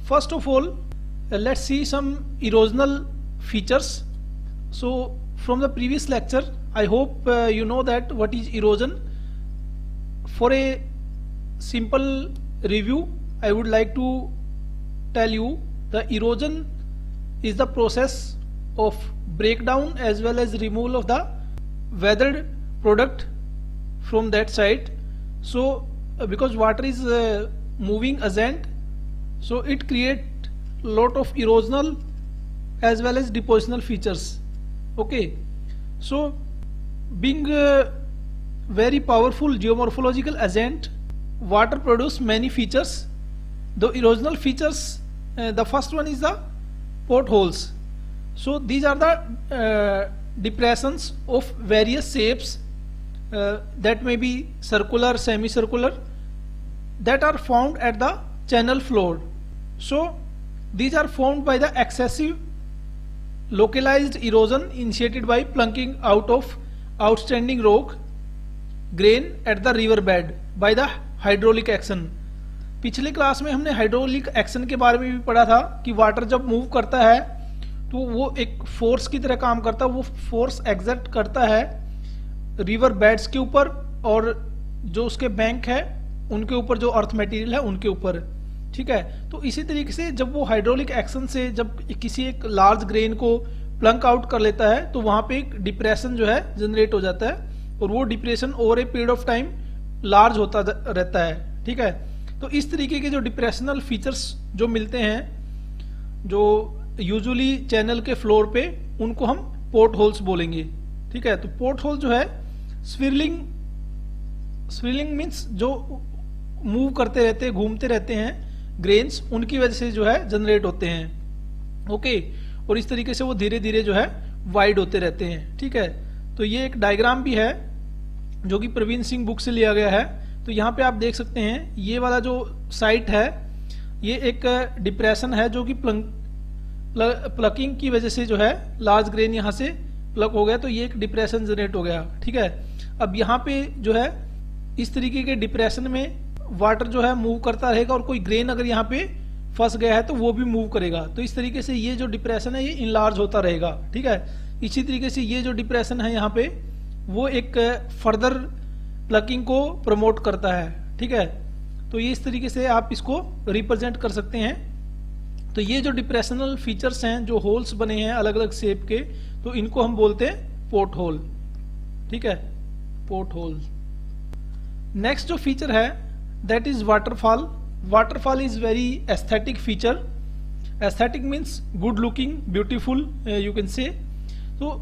first of all, let's see some erosional features. So from the previous lecture, I hope you know that what is erosion. For a simple review, I would like to tell you the erosion is the process of breakdown as well as removal of the weathered product from that site. So because water is moving agent, so it create lot of erosional as well as depositional features. Okay, so being a very powerful geomorphological agent, water produce many features. The erosional features, the first one is the potholes. So these are the depressions of various shapes that may be circular, semicircular, that are found at the channel floor. So these are formed by the excessive localized erosion initiated by plunking out of outstanding rock grain at the river bed by the hydraulic action. पिछले class में हमने hydraulic action के बारे में भी पढ़ा था कि वाटर जब मूव करता है तो वो एक फोर्स की तरह काम करता है, वो फोर्स एग्जर्ट करता है रिवर बेड्स के ऊपर और जो उसके बैंक है उनके ऊपर, जो अर्थ मटेरियल है उनके ऊपर, ठीक है। तो इसी तरीके से जब वो हाइड्रोलिक एक्शन से जब किसी एक लार्ज ग्रेन को प्लंक आउट कर लेता है तो वहां पे एक डिप्रेशन जो है जनरेट हो जाता है और वो depression over a period of time large होता रहता है, ठीक है। तो इस तरीके के जो डिप्रेशनल फीचर्स जो मिलते हैं जो यूजुअली चैनल के फ्लोर पे, उनको हम पोर्ट होल्स बोलेंगे, ठीक है। तो पोर्ट होल जो है स्विरलिंग मीन्स जो मूव करते रहते हैं, घूमते रहते हैं ग्रेन्स, उनकी वजह से जो है जनरेट होते हैं। ओके, और इस तरीके से वो धीरे धीरे जो है वाइड होते रहते हैं, ठीक है। तो ये एक डायग्राम भी है जो कि प्रवीण सिंह बुक से लिया गया है। तो यहाँ पे आप देख सकते हैं ये वाला जो साइट है ये एक डिप्रेशन है जो कि प्लकिंग की वजह से जो है लार्ज ग्रेन यहाँ से प्लक हो गया, तो ये एक डिप्रेशन जनरेट हो गया, ठीक है। अब यहाँ पे जो है इस तरीके के डिप्रेशन में वाटर जो है मूव करता रहेगा और कोई ग्रेन अगर यहाँ पे फंस गया है तो वो भी मूव करेगा। तो इस तरीके से ये जो डिप्रेशन है ये इनलार्ज होता रहेगा, ठीक है। इसी तरीके से ये जो डिप्रेशन है यहाँ पे वो एक फर्दर प्लकिंग को प्रमोट करता है, ठीक है। तो ये इस तरीके से आप इसको रिप्रेजेंट कर सकते हैं। तो ये जो डिप्रेशनल फीचर्स हैं, जो होल्स बने हैं अलग अलग शेप के, तो इनको हम बोलते हैं पोर्ट होल, ठीक है, पोर्ट होल। नेक्स्ट जो फीचर है that is waterfall. Waterfall is very aesthetic feature. Aesthetic means good looking, beautiful you can say. तो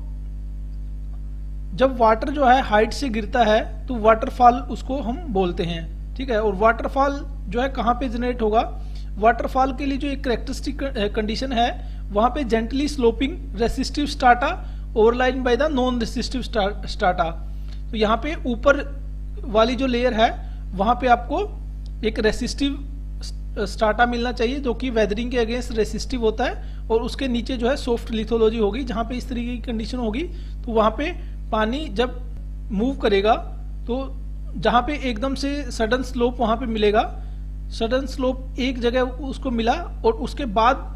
जब वाटर जो है हाइट से गिरता है तो वाटरफॉल उसको हम बोलते हैं, ठीक है। और वाटरफॉल जो है कहाँ पे जनरेट होगा, वाटरफॉल के लिए जो एक कैरेक्टरिस्टिक कंडीशन है वहां पे gently sloping resistive strata overline by the non resistive strata. तो यहाँ पे ऊपर वाली जो लेयर है वहां पे आपको एक रेसिस्टिव स्ट्राटा मिलना चाहिए जो कि वेदरिंग के अगेंस्ट रेसिस्टिव होता है, और उसके नीचे जो है सॉफ्ट लिथोलॉजी होगी। जहां पे इस तरीके की कंडीशन होगी तो वहां पे पानी जब मूव करेगा तो जहां पे एकदम से सडन स्लोप वहां पे मिलेगा, सडन स्लोप एक जगह उसको मिला और उसके बाद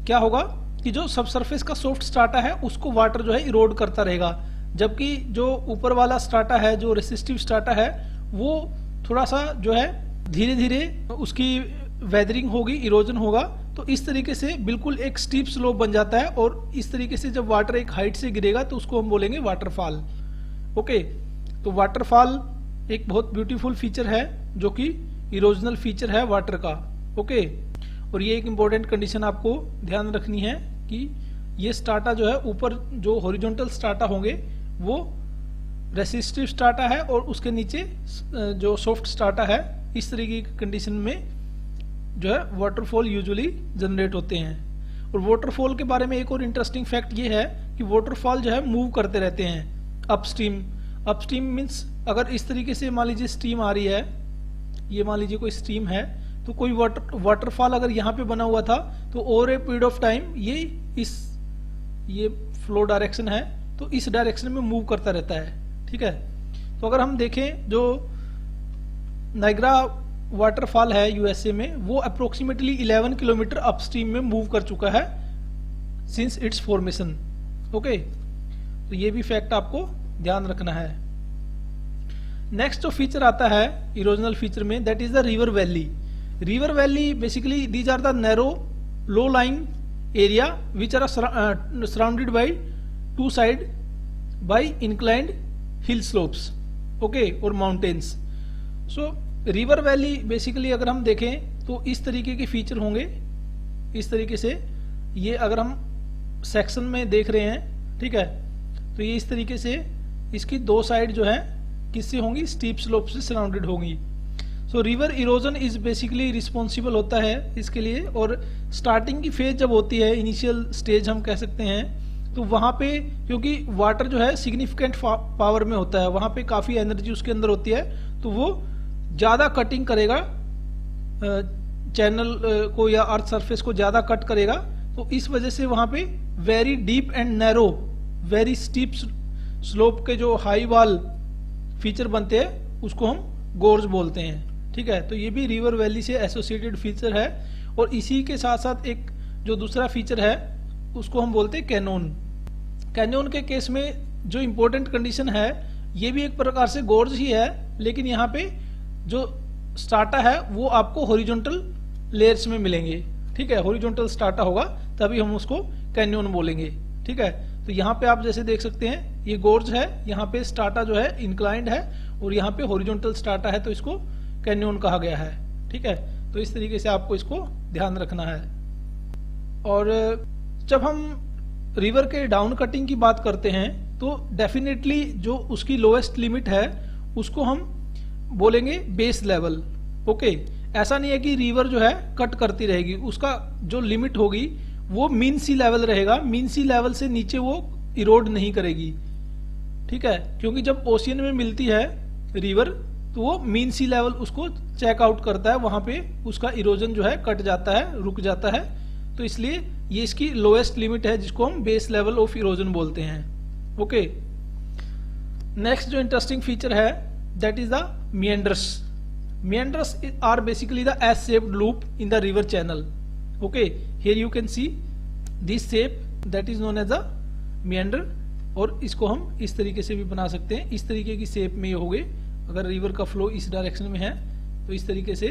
क्या होगा कि जो सब सरफेस का सॉफ्ट स्ट्राटा है उसको वाटर जो है इरोड करता रहेगा, जबकि जो ऊपर वाला स्ट्राटा है, जो रेसिस्टिव स्ट्राटा है, वो थोड़ा सा जो है धीरे धीरे उसकी वेदरिंग होगी, इरोजन होगा। तो इस तरीके से बिल्कुल एक स्टीप स्लोप बन जाता है और इस तरीके से जब वाटर एक हाइट से गिरेगा तो उसको हम बोलेंगे वाटरफॉल। ओके, तो वाटरफॉल एक बहुत ब्यूटीफुल फीचर है जो कि इरोजनल फीचर है वाटर का। ओके, और ये एक इंपॉर्टेंट कंडीशन आपको ध्यान रखनी है कि ये स्ट्राटा जो है ऊपर जो हॉरिजॉन्टल स्ट्राटा होंगे वो रेसिस्टिव स्ट्राटा है और उसके नीचे जो सॉफ्ट स्ट्राटा है, इस तरीके की कंडीशन में जो है वाटरफॉल यूजुअली जनरेट होते हैं। और वाटरफॉल के बारे में एक और इंटरेस्टिंग फैक्ट ये है कि वाटरफॉल जो है मूव करते रहते हैं अपस्ट्रीम। अपस्ट्रीम मीन्स अगर इस तरीके से मान लीजिए स्ट्रीम आ रही है, ये मान लीजिए कोई स्ट्रीम है, तो कोई वाटरफॉल अगर यहाँ पे बना हुआ था तो over a period of time ये फ्लो डायरेक्शन है तो इस डायरेक्शन में मूव करता रहता है, ठीक है। तो अगर हम देखें जो नायग्रा वाटरफॉल है यूएसए में, वो अप्रोक्सीमेटली 11 किलोमीटर अपस्ट्रीम में मूव कर चुका है सिंस इट्स फॉर्मेशन। ओके, तो ये भी फैक्ट आपको ध्यान रखना है। नेक्स्ट जो फीचर आता है इरोजनल फीचर में, that is the river valley. River valley basically these are the narrow low lying area which are surrounded by two side by inclined hill slopes, okay, और mountains. So river valley basically अगर हम देखें तो इस तरीके के feature होंगे, इस तरीके से। ये अगर हम सेक्शन में देख रहे हैं, ठीक है, तो ये इस तरीके से इसकी दो साइड जो है किससे होंगी, स्टीप स्लोप से सराउंडेड होंगी। सो river erosion is basically responsible होता है इसके लिए। और स्टार्टिंग की फेज जब होती है, इनिशियल स्टेज हम कह सकते हैं, तो वहां पे क्योंकि वाटर जो है सिग्निफिकेंट पावर में होता है, वहां पे काफी एनर्जी उसके अंदर होती है, तो वो ज्यादा कटिंग करेगा चैनल को या अर्थ सरफेस को ज्यादा कट करेगा। तो इस वजह से वहां पे very deep and narrow very steep slope के जो हाई वॉल फीचर बनते हैं उसको हम गोर्ज बोलते हैं, ठीक है। तो ये भी रिवर वैली से एसोसिएटेड फीचर है। और इसी के साथ साथ एक जो दूसरा फीचर है उसको हम बोलते हैं कैनोन। कैनोन के केस में जो इंपॉर्टेंट कंडीशन है, ये भी एक प्रकार से गोर्ज ही है, लेकिन यहाँ पे जो स्टार्टा है वो आपको हॉरिजॉन्टल लेयर्स में मिलेंगे, ठीक है। हॉरिजॉन्टल स्टार्टा होगा तभी हम उसको कैन्योन बोलेंगे, ठीक है। तो यहाँ पे आप जैसे देख सकते हैं ये गोर्ज है, यहाँ पे स्टार्टा जो है इंक्लाइंड है और यहाँ पे हॉरिजॉन्टल स्टार्टा है, तो इसको कैन्योन कहा गया है, ठीक है। तो इस तरीके से आपको इसको ध्यान रखना है। और जब हम रिवर के डाउन कटिंग की बात करते हैं तो डेफिनेटली जो उसकी लोएस्ट लिमिट है उसको हम बोलेंगे बेस लेवल, ओके। ऐसा नहीं है कि रिवर जो है कट करती रहेगी, उसका जो लिमिट होगी वो मीन सी लेवल रहेगा। मीन सी लेवल से नीचे वो इरोड नहीं करेगी, ठीक है, क्योंकि जब ओशियन में मिलती है रिवर तो वो मीन सी लेवल उसको चेक आउट करता है, वहां पे उसका इरोजन जो है कट जाता है, रुक जाता है। तो इसलिए ये इसकी लोएस्ट लिमिट है जिसको हम बेस लेवल ऑफ इरोजन बोलते हैं, ओके। नेक्स्ट जो इंटरेस्टिंग फीचर है that is the meanders. Meanders are basically the S-shaped loop in the river channel. Okay, here you can see this shape that is known as the meander. और इसको हम इस तरीके से भी बना सकते हैं, इस तरीके की शेप में ये हो गए। अगर रिवर का फ्लो इस डायरेक्शन में है तो इस तरीके से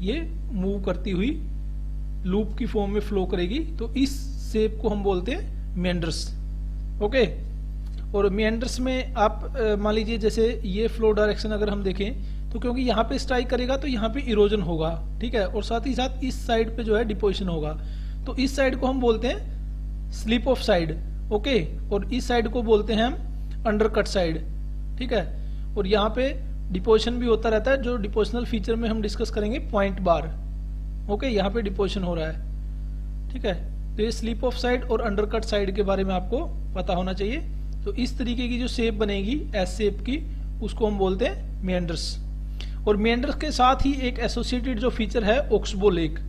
ये मूव करती हुई लूप की फॉर्म में फ्लो करेगी, तो इस शेप को हम बोलते हैं meanders, ओके। और meanders में आप मान लीजिए जैसे ये फ्लो डायरेक्शन अगर हम देखें तो क्योंकि यहाँ पे स्ट्राइक करेगा तो यहाँ पे इरोजन होगा, ठीक है, और साथ ही साथ इस साइड पे जो है डिपोजिशन होगा, तो इस साइड को हम बोलते हैं स्लिप ऑफ साइड, ओके। और इस साइड को बोलते हैं हम अंडरकट साइड, ठीक है। और यहाँ पे डिपोजिशन भी होता रहता है, जो डिपोजिशनल फीचर में हम डिस्कस करेंगे पॉइंट बार, ओके। यहाँ पे डिपोजिशन हो रहा है, ठीक है। तो ये स्लिप ऑफ साइड और अंडरकट साइड के बारे में आपको पता होना चाहिए। तो इस तरीके की जो शेप बनेगी एस शेप की, उसको हम बोलते हैं meanders। और meanders के साथ ही एक एसोसिएटेड जो फीचर है ओक्सबो लेक।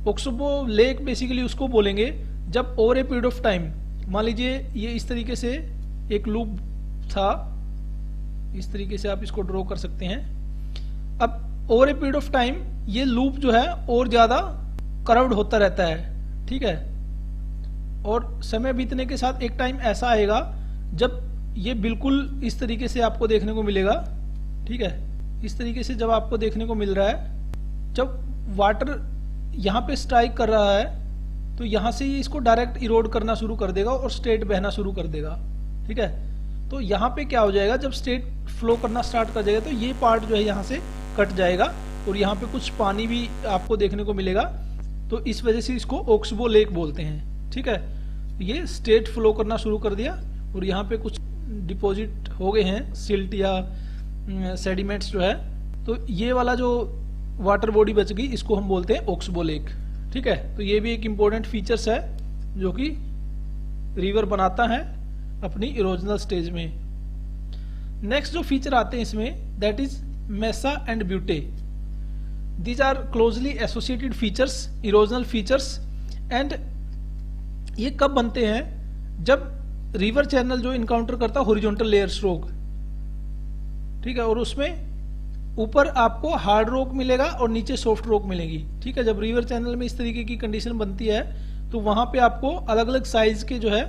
ओक्सबो लेक बेसिकली उसको बोलेंगे जब over a period of time, मान लीजिए ये इस तरीके से एक लूप था, इस तरीके से आप इसको ड्रॉ कर सकते हैं। अब over a period of time ये लूप जो है और ज्यादा कर्व्ड होता रहता है, ठीक है। और समय बीतने के साथ एक टाइम ऐसा आएगा जब ये बिल्कुल इस तरीके से आपको देखने को मिलेगा, ठीक है। इस तरीके से जब आपको देखने को मिल रहा है, जब वाटर यहाँ पे स्ट्राइक कर रहा है तो यहाँ से ये इसको डायरेक्ट इरोड करना शुरू कर देगा और स्ट्रेट बहना शुरू कर देगा, ठीक है। तो यहाँ पे क्या हो जाएगा, जब स्ट्रेट फ्लो करना स्टार्ट कर जाएगा तो ये पार्ट जो है यहाँ से कट जाएगा और यहाँ पे कुछ पानी भी आपको देखने को मिलेगा। तो इस वजह से इसको ओक्सबो लेक बोलते हैं, ठीक है। ये स्ट्रेट फ्लो करना शुरू कर दिया और यहाँ पे कुछ डिपॉजिट हो गए हैं सिल्ट या सेडिमेंट्स जो है, तो ये वाला जो वाटर बॉडी बच गई इसको हम बोलते हैं ओक्सबो लेक, ठीक है। तो ये भी एक इम्पोर्टेंट फीचर्स है जो कि रिवर बनाता है अपनी इरोजनल स्टेज में। नेक्स्ट जो फीचर आते हैं इसमें that is mesa and butte. These are closely associated features, erosional features. And ये कब बनते हैं, जब रिवर चैनल जो इनकाउंटर करता है हॉरिजॉन्टल लेयर स्ट्रोक, ठीक है। और उसमें ऊपर आपको हार्ड रॉक मिलेगा और नीचे सॉफ्ट रॉक मिलेगी। ठीक है, जब रिवर चैनल में इस तरीके की कंडीशन बनती है तो वहां पे आपको अलग अलग साइज के जो है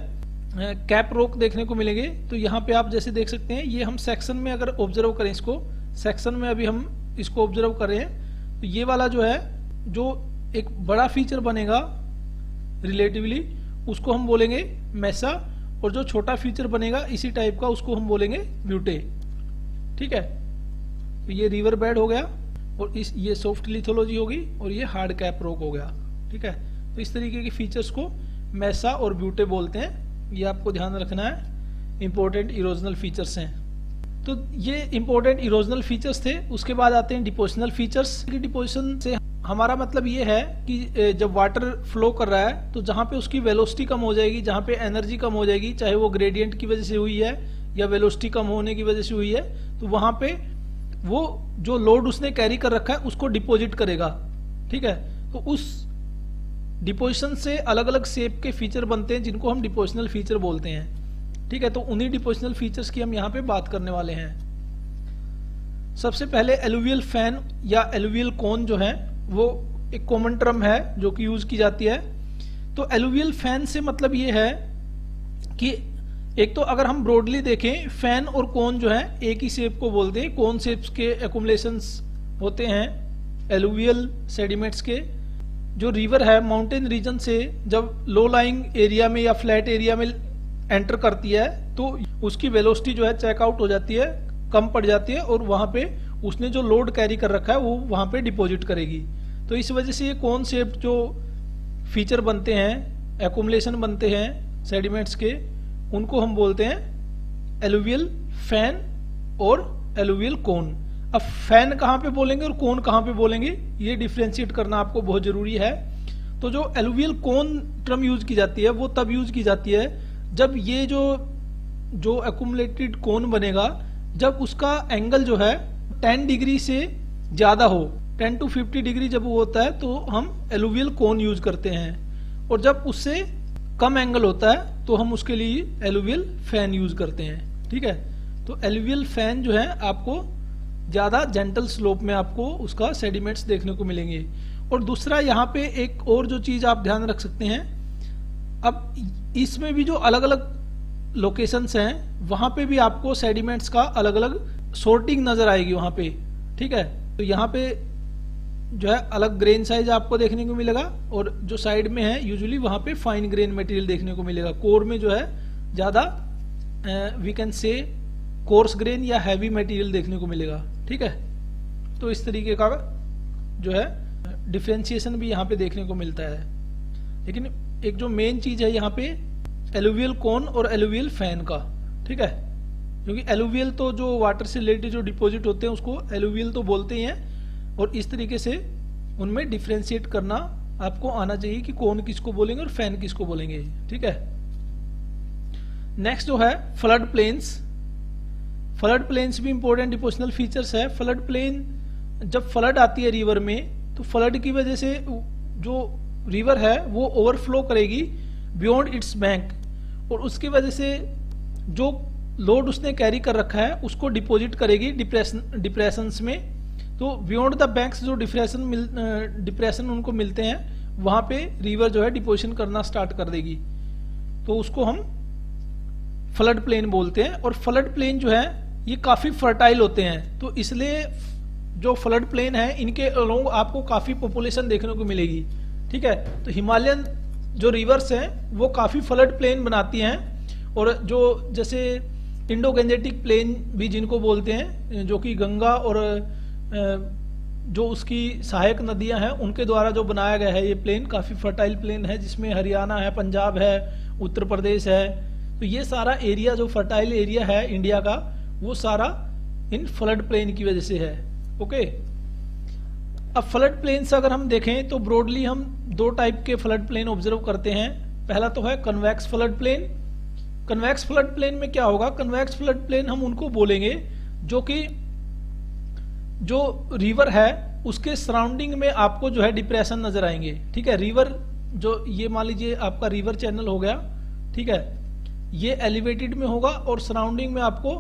कैप रॉक देखने को मिलेंगे। तो यहाँ पे आप जैसे देख सकते हैं, ये हम सेक्शन में अगर ऑब्जर्व करें इसको, सेक्शन में अभी हम इसको ऑब्जर्व कर रहे हैं, तो ये वाला जो है, जो एक बड़ा फीचर बनेगा रिलेटिवली, उसको हम बोलेंगे मेसा, और जो छोटा फीचर बनेगा इसी टाइप का उसको हम बोलेंगे ब्यूटे। ठीक है, तो ये रिवर बेड हो गया, और ये सॉफ्ट लिथोलॉजी होगी, और ये हार्ड कैप रॉक हो गया। ठीक है, तो इस तरीके के फीचर्स को मेसा और ब्यूटे बोलते हैं। ये आपको ध्यान रखना है, इंपॉर्टेंट इरोजनल फीचर्स हैं। तो ये इंपॉर्टेंट इरोजनल फीचर्स थे। उसके बाद आते हैं डिपोजिशनल फीचर्स। डिपोजिशन से हमारा मतलब ये है कि जब वाटर फ्लो कर रहा है तो जहाँ पे उसकी वेलोसिटी कम हो जाएगी, जहाँ पे एनर्जी कम हो जाएगी, चाहे वो ग्रेडियंट की वजह से हुई है या वेलोसिटी कम होने की वजह से हुई है, तो वहाँ पे वो जो लोड उसने कैरी कर रखा है उसको डिपॉजिट करेगा। ठीक है, तो उस डिपोजिशन से अलग अलग शेप के फीचर बनते हैं जिनको हम डिपोजिशनल फीचर बोलते हैं। ठीक है, तो उन्हीं डिपोजिशनल फीचर्स की हम यहाँ पे बात करने वाले हैं। सबसे पहले एलुवियल फैन या एलुवियल कोन जो है वो एक कॉमन टर्म है जो कि यूज की जाती है। तो एलुवियल फैन से मतलब ये है कि एक तो अगर हम ब्रॉडली देखें, फैन और कोन जो है एक ही शेप को बोलते हैं। कोन शेप्स के एक्युमुलेशंस होते हैं एलुवियल सेडिमेंट्स के। जो रिवर है माउंटेन रीजन से जब लो लाइंग एरिया में या फ्लैट एरिया में एंटर करती है तो उसकी वेलोसिटी जो है चेकआउट हो जाती है, कम पड़ जाती है, और वहां पे उसने जो लोड कैरी कर रखा है वो वहां पे डिपॉजिट करेगी। तो इस वजह से ये कोन शेप जो फीचर बनते हैं, एक्युमुलेशन बनते हैं सेडिमेंट्स के, उनको हम बोलते हैं एलुवियल फैन और एलुवियल कोन। अब फैन कहाँ पे बोलेंगे और कोन कहाँ पे बोलेंगे, ये डिफ्रेंशिएट करना आपको बहुत जरूरी है। तो जो एलुवियल कोन टर्म यूज की जाती है वो तब यूज की जाती है जब ये जो एक्युमुलेटेड कोन बनेगा, जब उसका एंगल जो है 10 डिग्री से ज्यादा हो, 10 to 50 डिग्री जब वो होता है तो हम एलुवियल कोन यूज करते हैं, और जब उससे कम एंगल होता है तो हम उसके लिए एलुवियल फैन यूज करते हैं। ठीक है, तो एलुवियल फैन जो है आपको ज्यादा जेंटल स्लोप में आपको उसका सेडिमेंट्स देखने को मिलेंगे। और दूसरा यहाँ पे एक और जो चीज आप ध्यान रख सकते हैं, अब इसमें भी जो अलग अलग लोकेशंस हैं वहां पे भी आपको सेडिमेंट्स का अलग अलग सॉर्टिंग नजर आएगी वहां पे। ठीक है, तो यहाँ पे जो है अलग ग्रेन साइज आपको देखने को मिलेगा, और जो साइड में है यूजुअली वहां पे फाइन ग्रेन मटेरियल देखने को मिलेगा। कोर में जो है ज्यादा we can say coarse grain या हैवी मटेरियल देखने को मिलेगा। ठीक है, तो इस तरीके का जो है डिफरेंशिएशन भी यहाँ पे देखने को मिलता है। लेकिन एक जो मेन चीज है यहाँ पे एलुवियल कोन और एलुवियल फैन का। ठीक है, क्योंकि एलुवियल तो जो वाटर से रिलेटेड जो डिपॉजिट होते हैं उसको एलुवियल तो बोलते ही हैं, और इस तरीके से उनमें डिफरेंशिएट करना आपको आना चाहिए कि कौन किसको बोलेंगे और फैन किसको बोलेंगे। ठीक है, नेक्स्ट जो है फ्लड प्लेन्स। फ्लड प्लेन्स भी इंपॉर्टेंट डिपोजिशनल फीचर्स है। फ्लड प्लेन, जब फ्लड आती है रिवर में तो फ्लड की वजह से जो रिवर है वो ओवरफ्लो करेगी बियॉन्ड इट्स बैंक, और उसकी वजह से जो लोड उसने कैरी कर रखा है उसको डिपॉजिट करेगी डिप्रेशंस में। तो बियॉन्ड द बैंक्स जो डिप्रेशन उनको मिलते हैं वहां पे रिवर जो है डिपोजिशन करना स्टार्ट कर देगी, तो उसको हम फ्लड प्लेन बोलते हैं। और फ्लड प्लेन जो है ये काफी फर्टाइल होते हैं, तो इसलिए जो फ्लड प्लेन है इनके अलोंग आपको काफी पॉपुलेशन देखने को मिलेगी। ठीक है, तो हिमालयन जो रिवर्स हैं वो काफी फ्लड प्लेन बनाती हैं, और जो जैसे इंडो गंजेटिक प्लेन भी जिनको बोलते हैं, जो कि गंगा और जो उसकी सहायक नदियां हैं उनके द्वारा जो बनाया गया है, ये प्लेन काफी फर्टाइल प्लेन है, जिसमें हरियाणा है, पंजाब है, उत्तर प्रदेश है। तो ये सारा एरिया जो फर्टाइल एरिया है इंडिया का, वो सारा इन फ्लड प्लेन की वजह से है। ओके, अब फ्लड प्लेन्स अगर हम देखें तो ब्रॉडली हम दो टाइप के फ्लड प्लेन ऑब्जर्व करते हैं। पहला तो है convex flood plain. Convex flood plain में क्या होगा, कन्वेक्स फ्लड प्लेन हम उनको बोलेंगे जो कि जो रिवर है उसके सराउंडिंग में आपको जो है डिप्रेशन नजर आएंगे। ठीक है, रिवर जो ये मान लीजिए आपका रिवर चैनल हो गया, ठीक है, ये एलिवेटेड में होगा और सराउंडिंग में आपको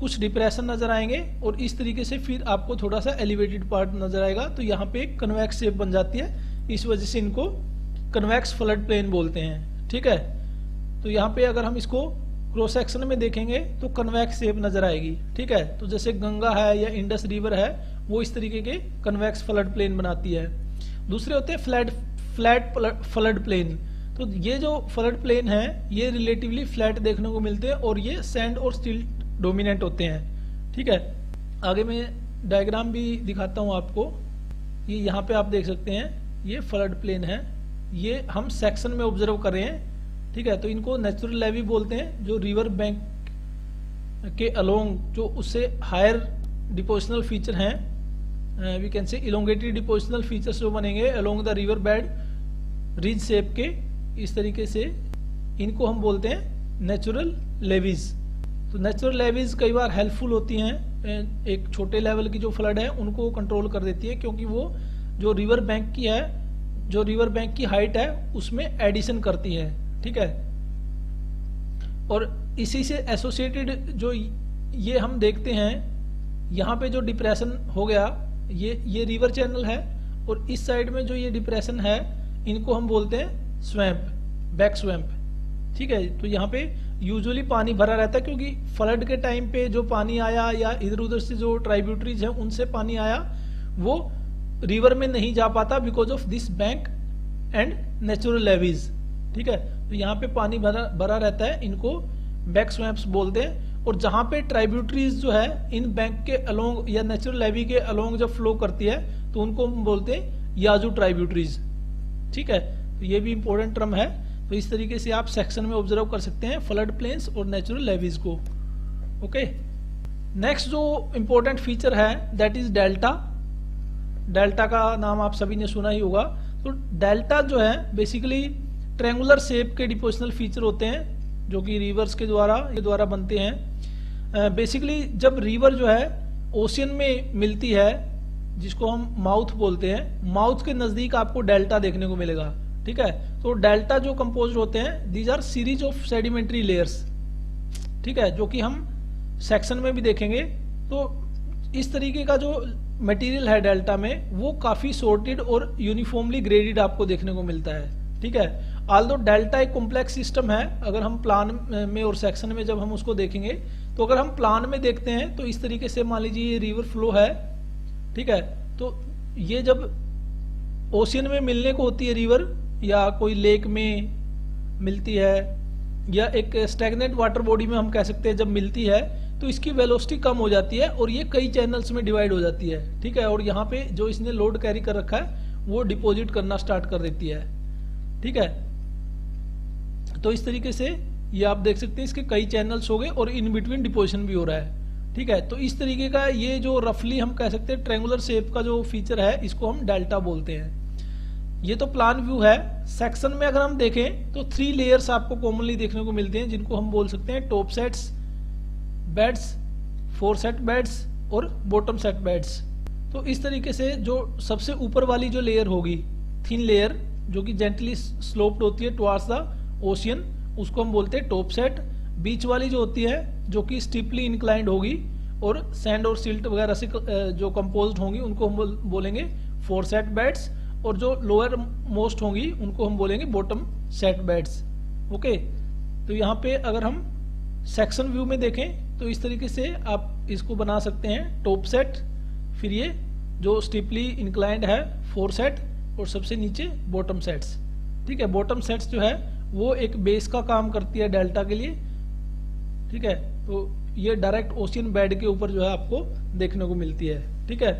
कुछ डिप्रेशन नजर आएंगे और इस तरीके से फिर आपको थोड़ा सा एलिवेटेड पार्ट नजर आएगा। तो यहाँ पे एक कन्वेक्स शेप बन जाती है, इस वजह से इनको कन्वेक्स फ्लड प्लेन बोलते हैं। ठीक है, तो यहाँ पे अगर हम इसको क्रॉस सेक्शन में देखेंगे तो कन्वेक्स शेप नजर आएगी। ठीक है, तो जैसे गंगा है या इंडस रिवर है, वो इस तरीके के कन्वेक्स फ्लड प्लेन बनाती है। दूसरे होते हैं फ्लैट फ्लड प्लेन। तो ये जो फ्लड प्लेन है ये रिलेटिवली फ्लैट देखने को मिलते हैं और ये सैंड और स्टिल्ट डोमिनेंट होते हैं। ठीक है, आगे मैं डायग्राम भी दिखाता हूँ आपको। ये यहाँ पे आप देख सकते हैं, ये फ्लड प्लेन है, ये हम सेक्शन में ऑब्जर्व कर रहे हैं। ठीक है, तो इनको नेचुरल लेवी बोलते हैं, जो रिवर बैंक के अलोंग जो उससे हायर डिपोजिशनल फीचर हैं, we can say elongated depositional features जो बनेंगे along the river bed ridge shape के, इस तरीके से इनको हम बोलते हैं नेचुरल लेवीज। तो नेचुरल लेवीज कई बार हेल्पफुल होती हैं, एक छोटे लेवल की जो फ्लड है उनको कंट्रोल कर देती है, क्योंकि वो जो रिवर बैंक की है, जो रिवर बैंक की हाइट है उसमें एडिशन करती है। ठीक है, और इसी से एसोसिएटेड जो ये हम देखते हैं, यहाँ पे जो डिप्रेशन हो गया, ये रिवर चैनल है और इस साइड में जो ये डिप्रेशन है इनको हम बोलते हैं स्वैम्प, बैक स्वैम्प। ठीक है, तो यहाँ पे यूजुअली पानी भरा रहता है, क्योंकि फ्लड के टाइम पे जो पानी आया या इधर उधर से जो ट्राइब्यूटरीज है उनसे पानी आया, वो रिवर में नहीं जा पाता because of this bank and natural levies. ठीक है, तो यहाँ पे पानी भरा रहता है, इनको बैक स्वैम्प्स बोलते हैं। और जहाँ पे ट्राइब्यूटरीज जो है इन बैंक के अलोंग या नेचुरल लेवी के अलोंग जब फ्लो करती है तो उनको हम बोलते हैं याजू ट्राइब्यूटरीज। ठीक है, तो ये भी इंपॉर्टेंट टर्म है। तो इस तरीके से आप सेक्शन में ऑब्जर्व कर सकते हैं फ्लड प्लेन्स और नेचुरल लेवीज को। ओके, नेक्स्ट जो इंपॉर्टेंट फीचर है दैट इज डेल्टा। डेल्टा का नाम आप सभी ने सुना ही होगा। तो डेल्टा जो है बेसिकली ट्रायंगुलर शेप के डिपोजिशनल फीचर होते हैं, जो कि रिवर्स के द्वारा बनते हैं। बेसिकली जब रिवर जो है ओशियन में मिलती है, जिसको हम माउथ बोलते हैं, माउथ के नजदीक आपको डेल्टा देखने को मिलेगा। ठीक है, तो डेल्टा जो कंपोज होते हैं, these R series of sedimentary layers. ठीक है, जो कि हम सेक्शन में भी देखेंगे। तो इस तरीके का जो मटेरियल है डेल्टा में, वो काफी सॉर्टेड और यूनिफॉर्मली ग्रेडेड आपको देखने को मिलता है। ठीक है, ऑल्दो डेल्टा एक कॉम्प्लेक्स सिस्टम है। अगर हम प्लान में और सेक्शन में जब हम उसको देखेंगे, तो अगर हम प्लान में देखते हैं तो इस तरीके से मान लीजिए ये रिवर फ्लो है। ठीक है, तो ये जब ओशियन में मिलने को होती है रिवर, या कोई लेक में मिलती है, या एक स्टैग्नेंट वाटर बॉडी में हम कह सकते हैं जब मिलती है, तो इसकी वेलोसिटी कम हो जाती है और ये कई चैनल्स में डिवाइड हो जाती है। ठीक है, और यहाँ पे जो इसने लोड कैरी कर रखा है वो डिपॉजिट करना स्टार्ट कर देती है। ठीक है, तो इस तरीके से ये आप देख सकते हैं इसके कई चैनल्स हो गए और इन बिटवीन डिपोजिशन भी हो रहा है। ठीक है, तो इस तरीके का ये जो रफली हम कह सकते हैं ट्रायंगुलर शेप का जो फीचर है, इसको हम डेल्टा बोलते हैं। ये तो प्लान व्यू है। सेक्शन में अगर हम देखें तो 3 लेयर्स आपको कॉमनली देखने को मिलते हैं, जिनको हम बोल सकते हैं टॉप सेट्स बेड्स, फोरसेट बेड्स और बॉटम सेट बेड्स। तो इस तरीके से जो सबसे ऊपर वाली जो लेयर होगी, थिन लेयर, जो कि जेंटली स्लोप्ड होती है टुवार्ड्स द ओशियन, उसको हम बोलते हैं टॉप सेट। बीच वाली जो होती है, जो कि स्टीपली इंक्लाइंड होगी और सैंड और सिल्ट वगैरह से जो कंपोज्ड होंगी, उनको हम बोलेंगे फोरसेट बेड्स। और जो लोअर मोस्ट होंगी उनको हम बोलेंगे बॉटम सेट बेड्स। ओके, तो यहाँ पे अगर हम सेक्शन व्यू में देखें तो इस तरीके से आप इसको बना सकते हैं टॉप सेट, फिर ये जो स्टीपली इंक्लाइंड है फोर सेट, और सबसे नीचे बॉटम सेट्स। ठीक है, बॉटम सेट्स जो है वो एक बेस का काम करती है डेल्टा के लिए। ठीक है, तो ये डायरेक्ट ओशियन बेड के ऊपर जो है आपको देखने को मिलती है। ठीक है,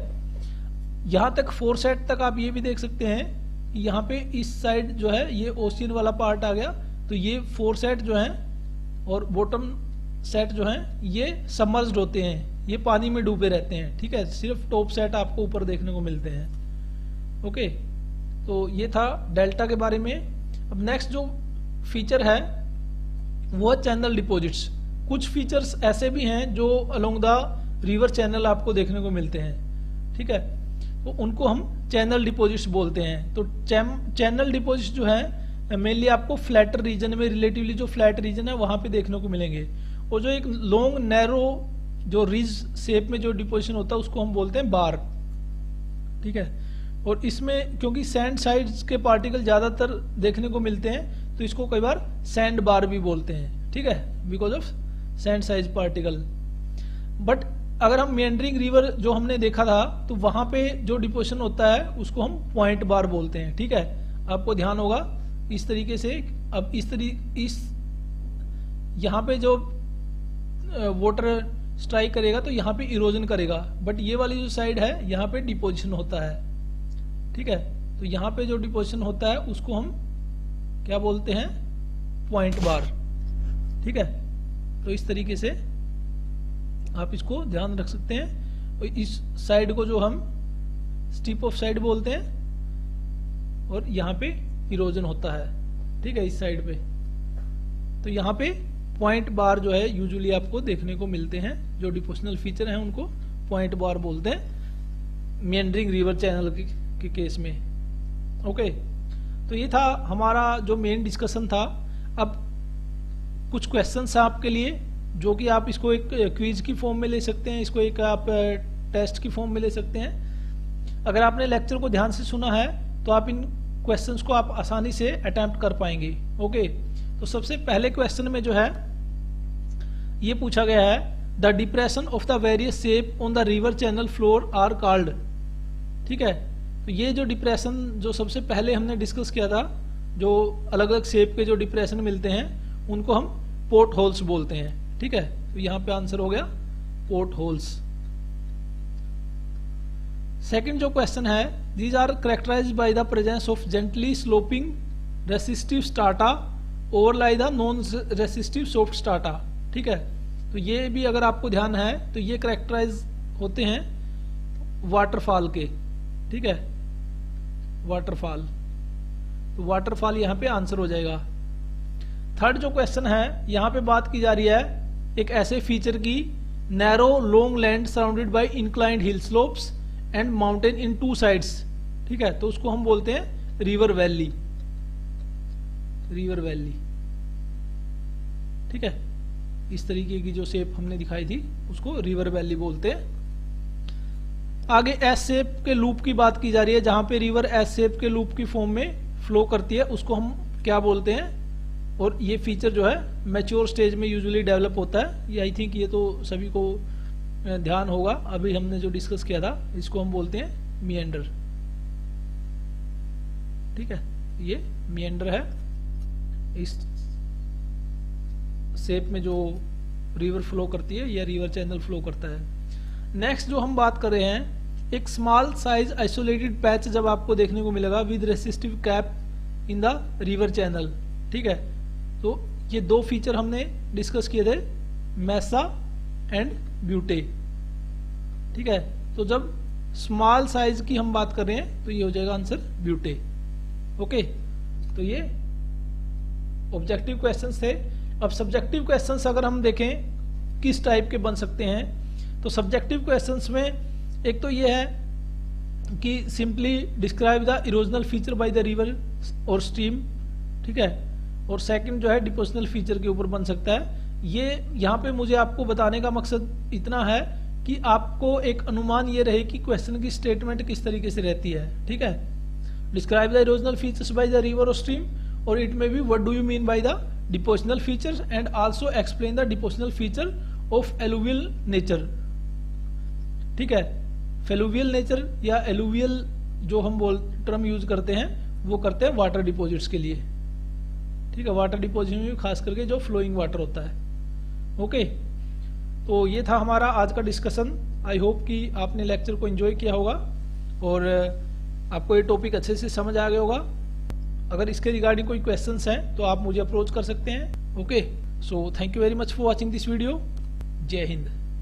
यहाँ तक फोर सेट तक आप ये भी देख सकते हैं, यहाँ पे इस साइड जो है ये ओशियन वाला पार्ट आ गया, तो ये फोर सेट जो है और बॉटम सेट जो है ये सबमर्ज्ड होते हैं, ये पानी में डूबे रहते हैं। ठीक है, सिर्फ टॉप सेट आपको ऊपर देखने को मिलते हैं। ओके, तो ये था डेल्टा के बारे में। अब नेक्स्ट जो फीचर है वो है चैनल डिपॉजिट्स। कुछ फीचर्स ऐसे भी हैं जो अलोंग द रिवर चैनल आपको देखने को मिलते हैं। ठीक है, तो उनको हम चैनल डिपॉजिट्स बोलते हैं। तो चैनल डिपॉजिट्स जो है मेनली आपको फ्लैटर रीजन में, रिलेटिवली जो फ्लैट रीजन है वहां पे देखने को मिलेंगे। और जो एक लॉन्ग नैरो जो रिज शेप में जो डिपोजिशन होता है उसको हम बोलते हैं बार, ठीक है। और इसमें क्योंकि सैंड साइड्स के पार्टिकल ज्यादातर देखने को मिलते हैं तो इसको कई बार सैंड बार भी बोलते हैं, ठीक है, because of sand size particle. But अगर हम मेंडरिंग रिवर जो हमने देखा था तो वहां पे जो डिपोजिशन होता है उसको हम पॉइंट बार बोलते हैं, ठीक है। आपको ध्यान होगा इस तरीके से। अब इस यहाँ पे जो वाटर स्ट्राइक करेगा तो यहाँ पे इरोजन करेगा, बट ये वाली जो साइड है यहाँ पे डिपोजिशन होता है, ठीक है। तो यहाँ पे जो डिपोजिशन होता है उसको हम क्या बोलते हैं, पॉइंट बार, ठीक है। तो इस तरीके से आप इसको ध्यान रख सकते हैं। और इस साइड को जो हम स्टिप ऑफ साइड बोलते हैं और यहाँ पे इरोजन होता है, ठीक है, इस साइड पे। तो यहाँ पे पॉइंट बार जो है यूजुअली आपको देखने को मिलते हैं, जो डिपोजिशनल फीचर हैं उनको पॉइंट बार बोलते हैं मेंडरिंग रिवर चैनल के केस में। ओके, तो ये था हमारा जो मेन डिस्कशन था। अब कुछ क्वेश्चंस हैं आपके लिए जो कि आप इसको एक क्विज की फॉर्म में ले सकते हैं, इसको एक आप टेस्ट की फॉर्म में ले सकते हैं। अगर आपने लेक्चर को ध्यान से सुना है तो आप इन क्वेश्चंस को आप आसानी से अटेम्प्ट कर पाएंगे। ओके, तो सबसे पहले क्वेश्चन में जो है ये पूछा गया है, the depression of the various shape on the river channel floor are called, ठीक है। तो ये जो डिप्रेशन जो सबसे पहले हमने डिस्कस किया था, जो अलग अलग शेप के जो डिप्रेशन मिलते हैं उनको हम पोर्ट होल्स बोलते हैं, ठीक है। तो यहां पे आंसर हो गया पोर्ट होल्स। सेकंड जो क्वेश्चन है, these are characterised by the presence of gently sloping resistive strata overlie the non resistive soft strata, ठीक है। तो ये भी अगर आपको ध्यान है तो ये कैरेक्टराइज होते हैं वाटरफॉल के, ठीक है, वाटरफॉल। तो वाटरफॉल यहाँ पे आंसर हो जाएगा। थर्ड जो क्वेश्चन है, यहाँ पे बात की जा रही है एक ऐसे फीचर की, narrow long land surrounded by inclined hill slopes and mountain in two sides, ठीक है। तो उसको हम बोलते हैं रिवर वैली, रिवर वैली, ठीक है। इस तरीके की जो शेप हमने दिखाई थी उसको रिवर वैली बोलते हैं। आगे एस शेप के लूप की बात की जा रही है, जहां पे रिवर एस शेप के लूप की फॉर्म में फ्लो करती है उसको हम क्या बोलते हैं। और ये फीचर जो है मैच्योर स्टेज में यूजुअली डेवलप होता है। ये आई थिंक ये तो सभी को ध्यान होगा, अभी हमने जो डिस्कस किया था इसको हम बोलते हैं मिएंडर, ठीक है। ये मिएंडर है, इस शेप में जो रिवर फ्लो करती है या रिवर चैनल फ्लो करता है। नेक्स्ट जो हम बात कर रहे हैं, एक स्मॉल साइज आइसोलेटेड पैच जब आपको देखने को मिलेगा with resistive cap in the river channel, ठीक है। तो ये दो फीचर हमने डिस्कस किए थे, मैसा एंड ब्यूटे, ठीक है। तो जब स्मॉल साइज की हम बात कर रहे हैं तो ये हो जाएगा आंसर ब्यूटे। ओके, तो ये ऑब्जेक्टिव क्वेश्चंस थे। अब सब्जेक्टिव क्वेश्चंस अगर हम देखें किस टाइप के बन सकते हैं, तो सब्जेक्टिव क्वेश्चंस में एक तो ये है कि simply describe the erosional feature by the river और स्ट्रीम, ठीक है। और सेकंड जो है डिपोजिशनल फीचर के ऊपर बन सकता है। ये यहाँ पे मुझे आपको बताने का मकसद इतना है कि आपको एक अनुमान ये रहे कि क्वेश्चन की स्टेटमेंट किस तरीके से रहती है, ठीक है। Describe the erosional features by the river और स्ट्रीम, और it may be what do you mean by the depositional features and also explain the depositional feature of alluvial nature, ठीक है। फेलुवियल नेचर या एलुवियल जो हम टर्म यूज करते हैं वो करते हैं वाटर डिपॉजिट्स के लिए, ठीक है। वाटर डिपॉजिट में खास करके जो फ्लोइंग वाटर होता है। ओके, तो ये था हमारा आज का डिस्कशन। आई होप कि आपने लेक्चर को एंजॉय किया होगा और आपको ये टॉपिक अच्छे से समझ आ गया होगा। अगर इसके रिगार्डिंग कोई क्वेश्चंस हैं तो आप मुझे अप्रोच कर सकते हैं। Okay, so thank you very much for watching this video. जय हिंद।